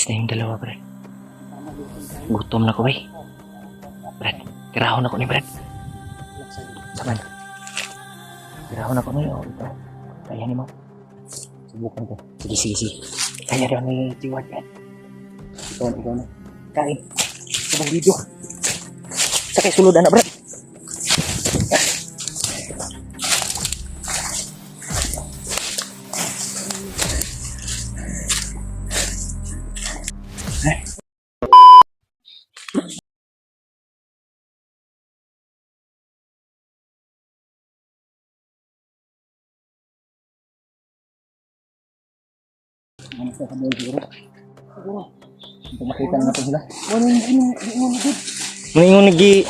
Na yung dalawa, Brad. Gutom na ko, bay. Brad, tirahon ako ni Brad. Saman. Tirahon ako ni, oh, ito. Kaya ni mo. Subukan ko. Sige. Kaya rin ni Tiwad, Brad. Ikaw na. Kain. Sabang video. Sakay suludan na, Brad. Ano sa kabel siguro? Untuk makita natin sila. Ngayon nagi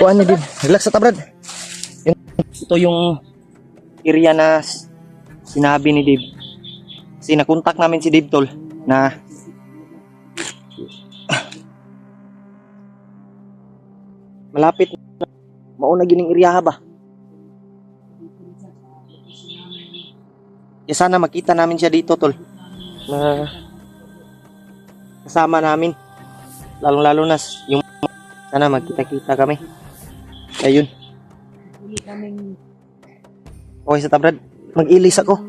kuan ni Dib. Relax sa Brad. Ito yung area na sinabi ni Dib. Kasi nakontak namin si Dib tol na malapit mauna gining area ba. Ya sana makita namin siya dito tol. Na kasama namin. Lalong-lalo na yung sana magkita-kita kami. Ayun. Okay sa Brad. Mag-ilis ako.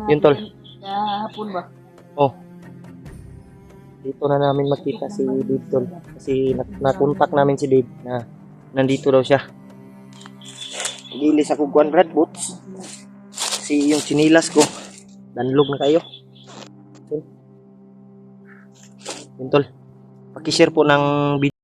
Yun tol. Hapon ba? Oh. Dito na namin makita si Dave tol. Kasi nakontak namin si Dave na nandito daw siya. Mag-ilis ako kuan Brad boots. Kasi yung sinilas ko danlog na kayo. Yun tol. Paki-share po ng video.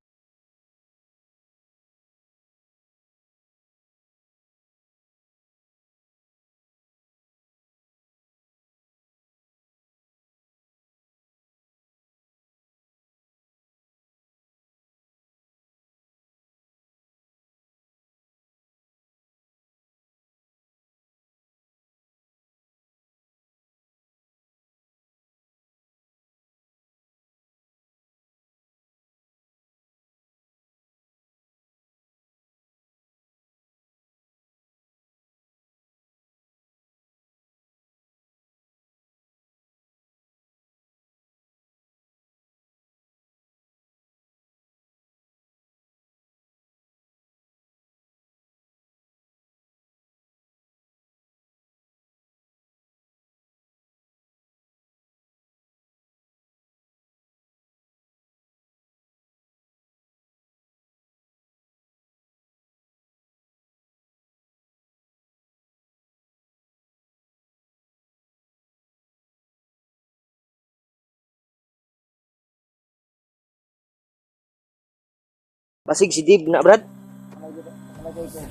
Basig si Dave na Brad. Palagay ko,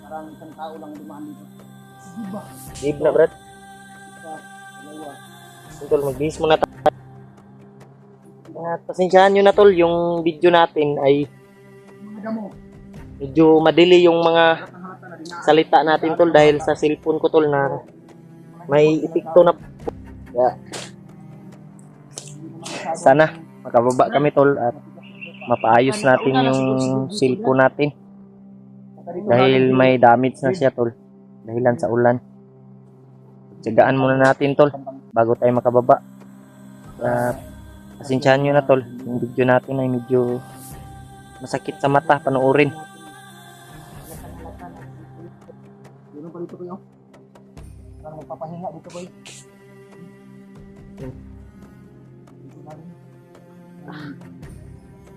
parang isang tao lang dumaan dito. Diba? Dave na Brad. Dalawa. Tol, mag-bis muna tayo. Pasensyahan nyo na tol, yung video natin ay Mga damo. medyo madili yung mga salita natin tol dahil sa cellphone ko tol na may epekto na. Kaya, sana makababa kami tol at mapaayos natin yung cellphone natin dahil may damage na siya tol dahilan sa ulan. Tiyagaan muna natin tol bago tayo makababa. Pasensyahan nyo na tol, yung video natin ay medyo masakit sa mata panoorin. Meron pa dito kayo. Parang magpapahinga dito kayo.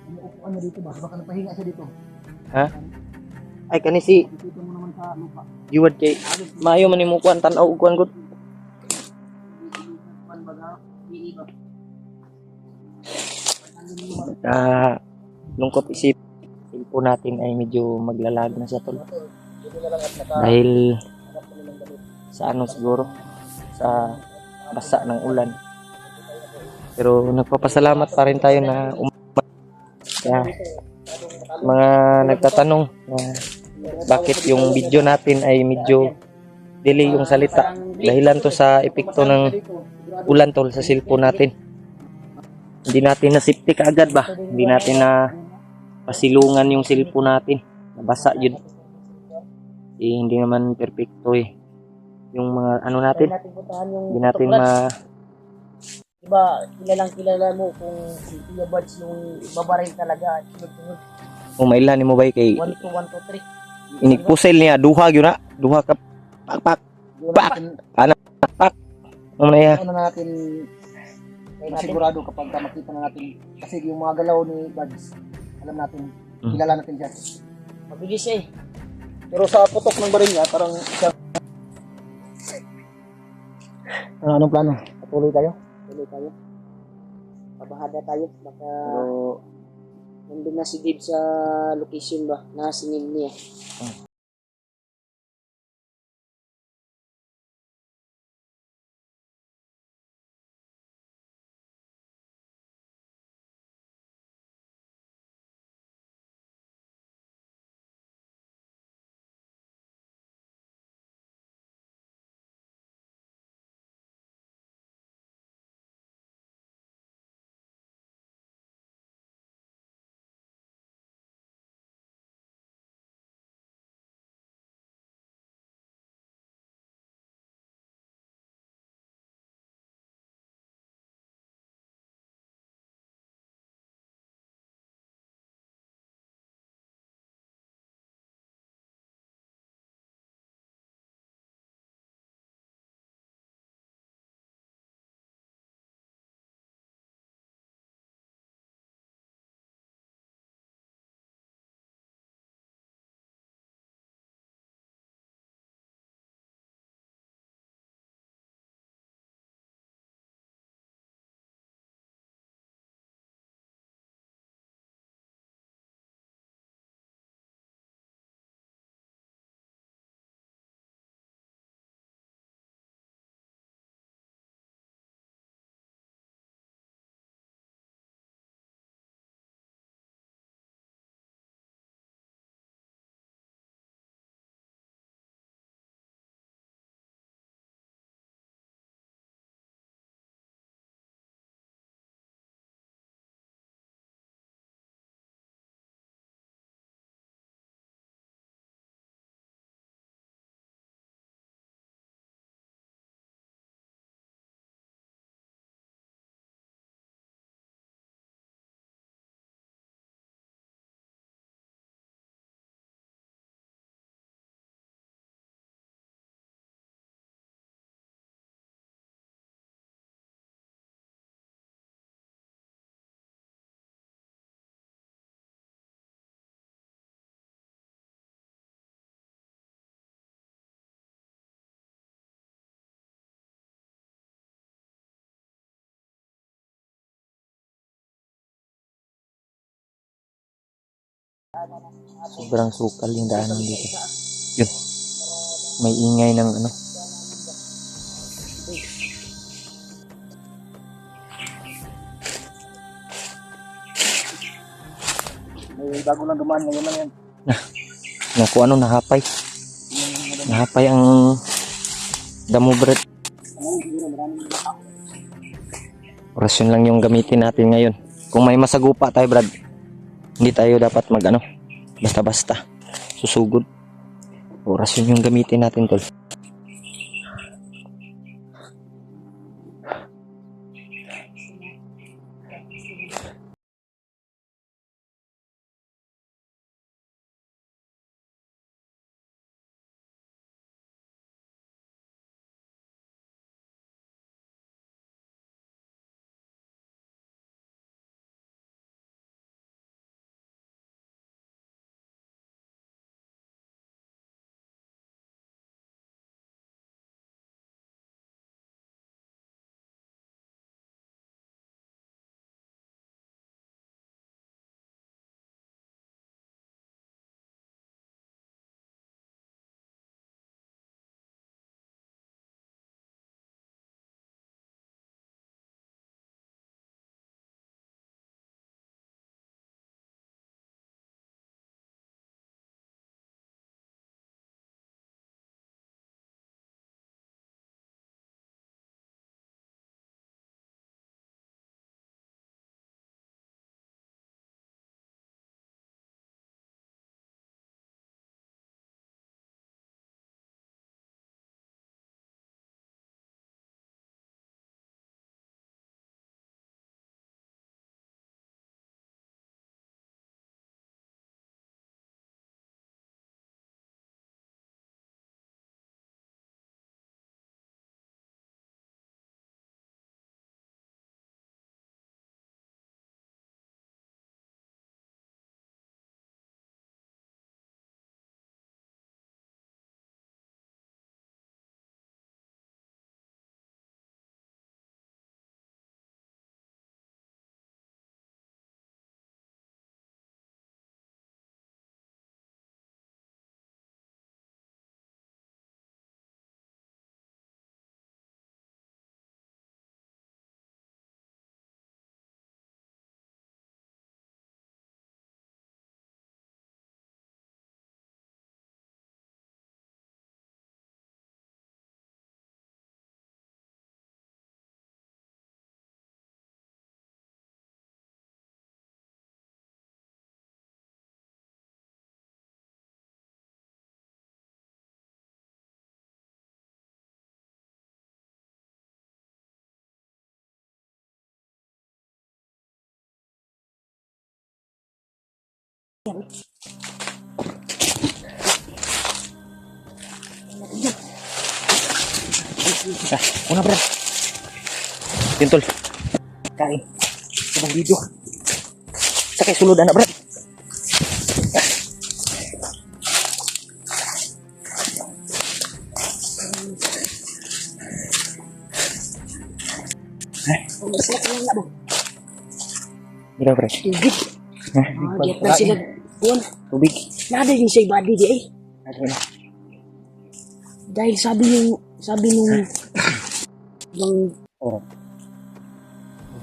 Umuupuan na dito ba? Baka napahinga siya dito. Ha? Ay kanisi Dito mo naman sa lupa. giwad kay maayo man nimo kuan tan-aw ug kuan gud. Lungkot isip cellphone natin ay medyo maglalag na siya tol dahil sa ano siguro sa basa ng ulan, pero nagpapasalamat pa rin tayo na kaya mga nagtatanong na bakit yung video natin ay medyo delay yung salita dahilan to sa epekto ng ulan tol sa cellphone natin. Hindi natin na safety kaagad ba? Hindi natin na pasilungan yung cellphone natin. Nabasa yun. Hindi naman perfecto eh. Yung mga ano natin. Hindi natin Diba, kilalang kilala mo kung si Kuya Buds yung babaril talaga. Sunod-sunod. Umailan ni mo ba kay 1, 2, 1, 2, 3. inikpusel niya duha gyud na. Duha ka pak. Pak! Ano na ya? Ano na natin masigurado kapag makita na natin kasi yung mga galaw ni Buds, alam natin, kilala natin siya. Mabilis eh. Pero sa putok ng baril niya, parang siya... anong plano? Patuloy tayo? Patuloy tayo. Pabahada tayo. Baka nandun na si Dave sa location ba? Nasingin niya. Sobrang sukal yung daanan dito. Yun. May ingay ng ano. May bago lang dumaan ngayon lang yan. Naku ano, nahapay. Nahapay ang damo bread. Orasyon lang yung gamitin natin ngayon. Kung may masagupa tayo, Brad, hindi tayo dapat mag ano, basta-basta susugod. Orasyon yung gamitin natin, tol. Una Brad. Tintol. Kain. Sabang video. Sakay sulod anak Brad. Mira Brad. Tubig. Hah? Di na sila buwan. Tubig. Nada din sa ibadi di eh. Ano na? Dahil sabi nung bang Oh.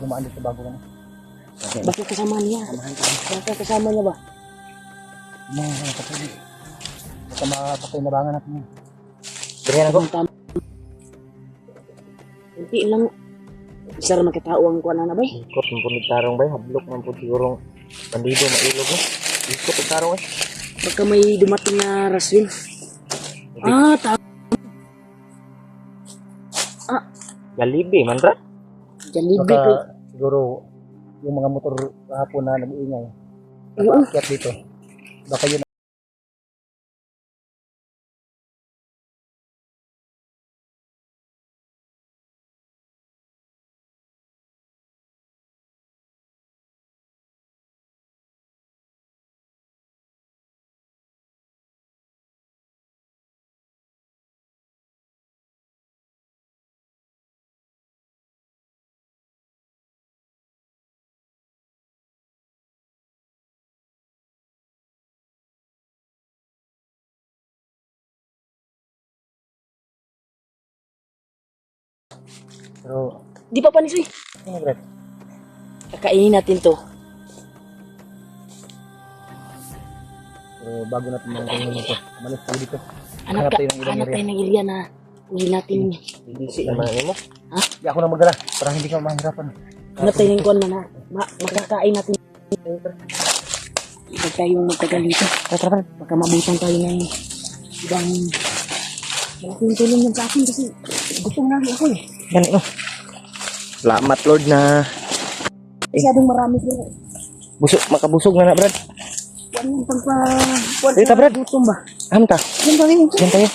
Gumaan dito bago ka na. bakit kasama niya? Bakit kasama niya ba? Mga kapatid. Baka mapapinabangan natin yun. Berihan ako. Tama. Hindi lang isa ra makitao ang kuan na bay. Ikot ng punod tarong ba? Hablok ng punod sigurong bandido mailog mo. Ikot ng tarong eh. Baka may dumating na raswin. Ah, Galibi man Brad. Jollibee Baka ko. siguro yung mga motor kahapon na nag-iingay. Oo. Kaya dito. Baka yun. Pero, Di pa panisoy. ano Brad? Kakainin natin to. Pero bago natin mga ganyan ito. Malis tayo dito. Hanap tayo ng ibang hanap area. tayo ng area na uwi natin. Bisi naman mo. Hindi ako na magdala. Para hindi ka mahirapan. Hanap tayo ng kuan na makakain natin. Huwag tayong magtagal dito. Baka mabutan tayo ng ibang malaking tulong yan sa akin kasi gutom na rin ako eh. Yan oh. Salamat Lord na Masyadong marami sila. makabusog na Brad. Yan yung pagpa... Kuwan Dito, sa Brad. gutom ba? Ham ta. Yan ba yun? Yan tayo.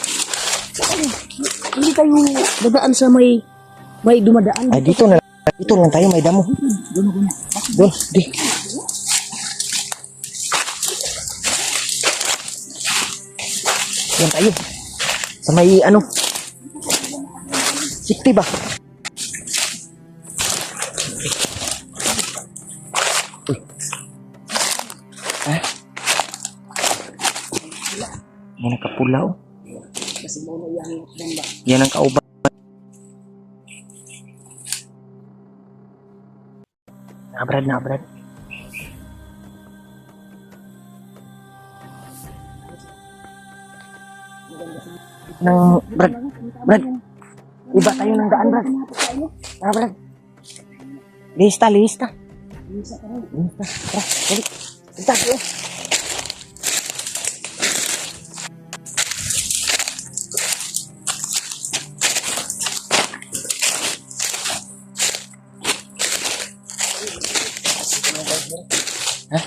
Hindi tayo dadaan sa may dumadaan. Ay dito na. Dito lang tayo may damo. Doon, di. Yan tayo. Sa may ano? Sikti ba? Uy. Ha? Yan ang kapulaw. Kasi mo na yan ba? Yan ang kauban. Na Brad. Nang Brad. Iba tayo ng daan, Brad. Brad. Lista. Lista. Tara, dali. Punta tayo. Ha?